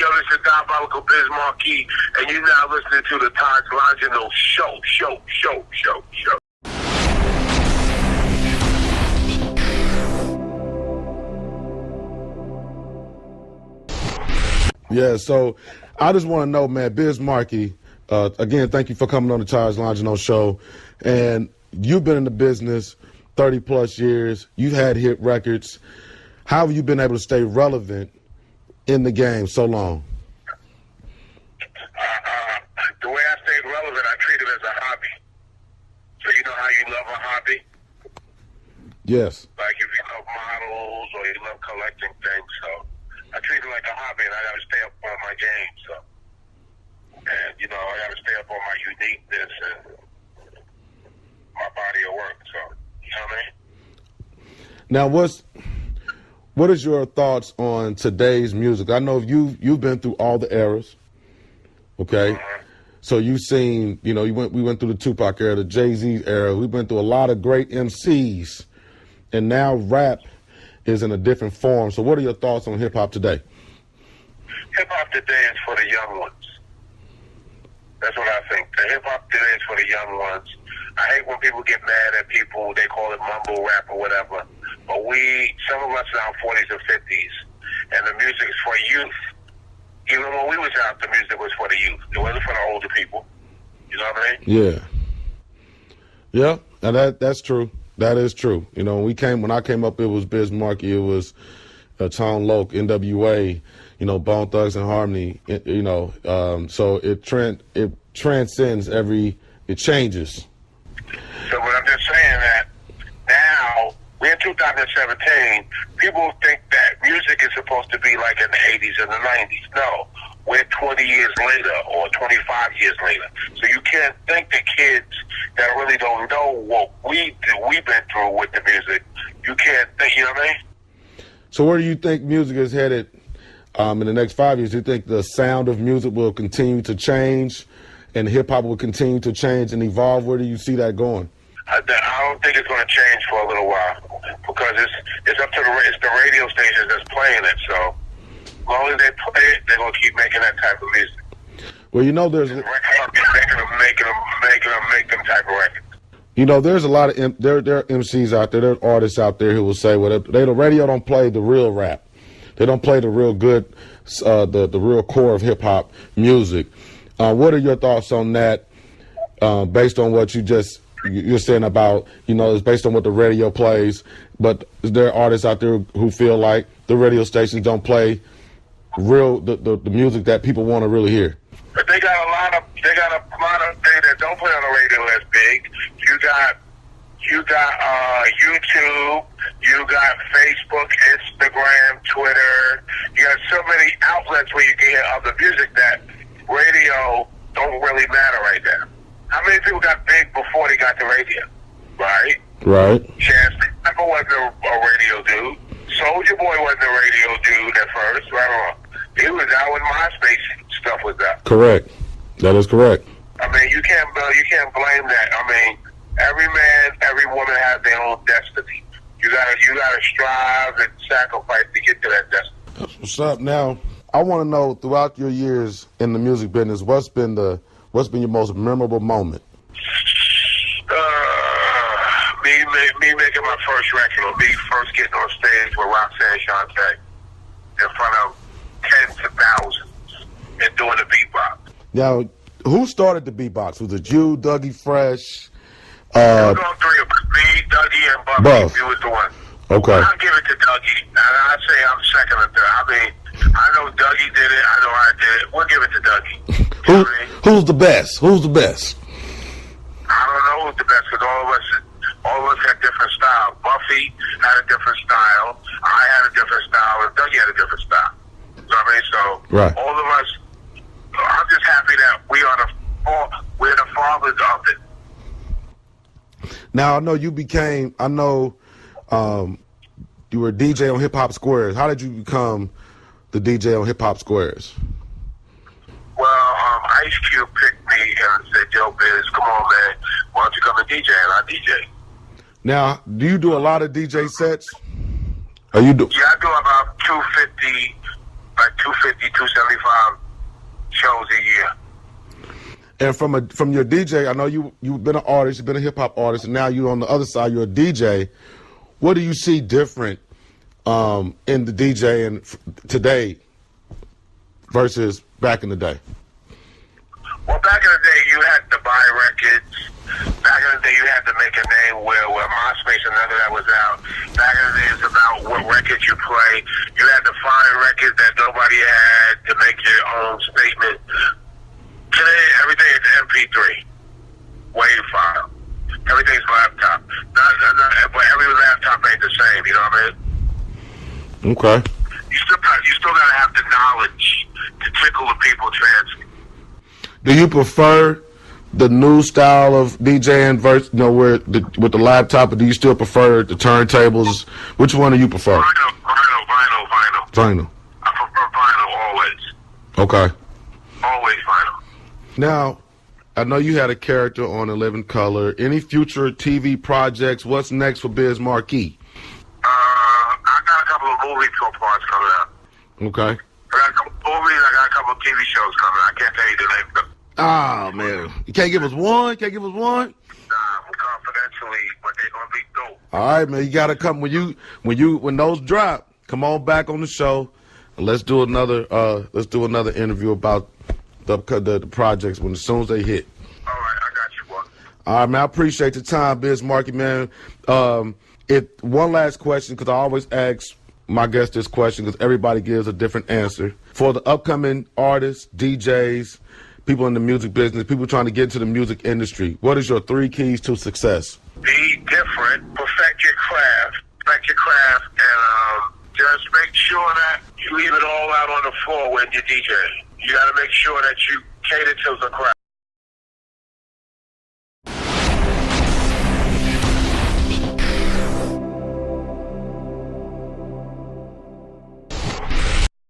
Yo, this is Diabolical Biz Markie, and you're now listening to the Longino show. Yeah, so I just want to know, man, Biz Markie, again, thank you for coming on the Longino show. And you've been in the business 30 plus years. You've had hit records. How have you been able to stay relevant in the game so long? The way I stayed relevant, I treat it as a hobby. So you know how you love a hobby? Yes. Like if you love models or you love collecting things, so I treat it like a hobby, and I got to stay up on my game. So, and you know, I got to stay up on my uniqueness and my body of work. So, you know what I mean? Now, what is your thoughts on today's music? I know you've been through all the eras. Okay. So you've seen, you know, we went through the Tupac era, the Jay-Z era. We've been through a lot of great MCs, and now rap is in a different form. So what are your thoughts on hip hop today? Hip hop today is for the young ones. That's what I think. The hip hop today is for the young ones. I hate when people get mad at people, they call it mumble rap or whatever. But some of us are in our 40s or 50s, and the music is for youth. Even when we was out, the music was for the youth. It wasn't for the older people. You know what I mean? Yeah. Now that's true. That is true. You know, when I came up, it was Biz Markie, it was Tone Loc, NWA, you know, Bone Thugs and Harmony. You know, so it transcends it changes. So what I'm just saying that now we're in 2017. People think that music is supposed to be like in the 80s and the 90s. No, we're 20 years later or 25 years later. So you can't think the kids that really don't know what we've been through with the music. You can't think, you know what I mean? So where do you think music is headed in the next 5 years? Do you think the sound of music will continue to change and hip hop will continue to change and evolve? Where do you see that going? I don't think it's going to change for a little while because it's up to the radio stations that's playing it. So as long as they play it, they're going to keep making that type of music. Well, you know, there's making them make them type of records. You know, there's a lot of there are MCs out there, there are artists out there who will say, well, the radio don't play the real rap, they don't play the real good, the real core of hip hop music. What are your thoughts on that? Based on what you're saying about, you know, it's based on what the radio plays, but there are artists out there who feel like the radio stations don't play the music that people want to really hear. But they got a lot of things that don't play on the radio as big. You got YouTube, you got Facebook, Instagram, Twitter. You got so many outlets where you can hear other music that radio don't really matter right now. How many people got big before they got the radio? Right? Right. Chance the Rapper wasn't a radio dude. Soulja Boy wasn't a radio dude at first, right or wrong. He was out when MySpace stuff was out. Correct. That is correct. I mean, you can't blame that. I mean, every man, every woman has their own destiny. You gotta strive and sacrifice to get to that destiny. That's what's up. Now, I want to know, throughout your years in the music business, what's been your most memorable moment? Me making my first record, or me first getting on stage with Roxanne Shante in front of tens of thousands and doing the beatbox. Now, who started the beatbox? Was it you, Dougie Fresh? It was all three of us, me, Dougie, and Buffy. You was the one. Okay. I'll give it to Dougie. And I'd say I'm second or third. I mean, I know Dougie did it. I know I did it. We'll give it to Dougie. Who's the best? Who's the best? I don't know who's the best because all of us had different styles. Buffy had a different style. I had a different style, and Dougie had a different style. You know what I mean? So right. All of us. I'm just happy that we're the fathers of it. Now I know you were a DJ on Hip Hop Squares. How did you become the DJ on Hip Hop Squares? Well, Ice Cube picked me and said, "Yo, Biz, come on, man. Why don't you come and DJ?" And I DJ. Now, do you do a lot of DJ sets? Or you do? Yeah, I do about 250 like 250, 275 shows a year. And from your DJ, I know you've been an artist, you've been a hip hop artist, and now you're on the other side, you're a DJ. What do you see different in the DJ and today versus back in the day? Well, back in the day, you had to buy records. Back in the day, you had to make a name where MySpace and none of that was out. Back in the day, it's about what records you play. You had to find records that nobody had to make your own statement. Today, everything is MP3, WAV file. Everything's laptop. But every laptop ain't the same. You know what I mean? Okay. You still gotta have the knowledge to tickle the people's fancy. Do you prefer the new style of DJing versus, with the laptop, or do you still prefer the turntables? Which one do you prefer? Vinyl. Vinyl. I prefer vinyl always. Okay. Always vinyl. Now, I know you had a character on In Living Color. Any future TV projects? What's next for Biz Markie? I got a couple of movie parts coming out. Okay. I got a couple of movies. I got a couple of TV shows coming. I can't tell you the name of them. Ah, man. You can't give us one? Nah, confidentially, but they're gonna be dope. All right, man. You gotta come when those drop. Come on back on the show, and let's do another interview about the projects as soon as they hit. All right, I got you, boy. All right, man. I appreciate the time, Biz Markie, man. One last question, because I always ask my guests this question because everybody gives a different answer. For the upcoming artists, DJs, people in the music business, people trying to get into the music industry, what is your 3 keys to success? Be different, perfect your craft, and just make sure that you leave it all out on the floor when you're DJing. You got to make sure that you cater to the crowd.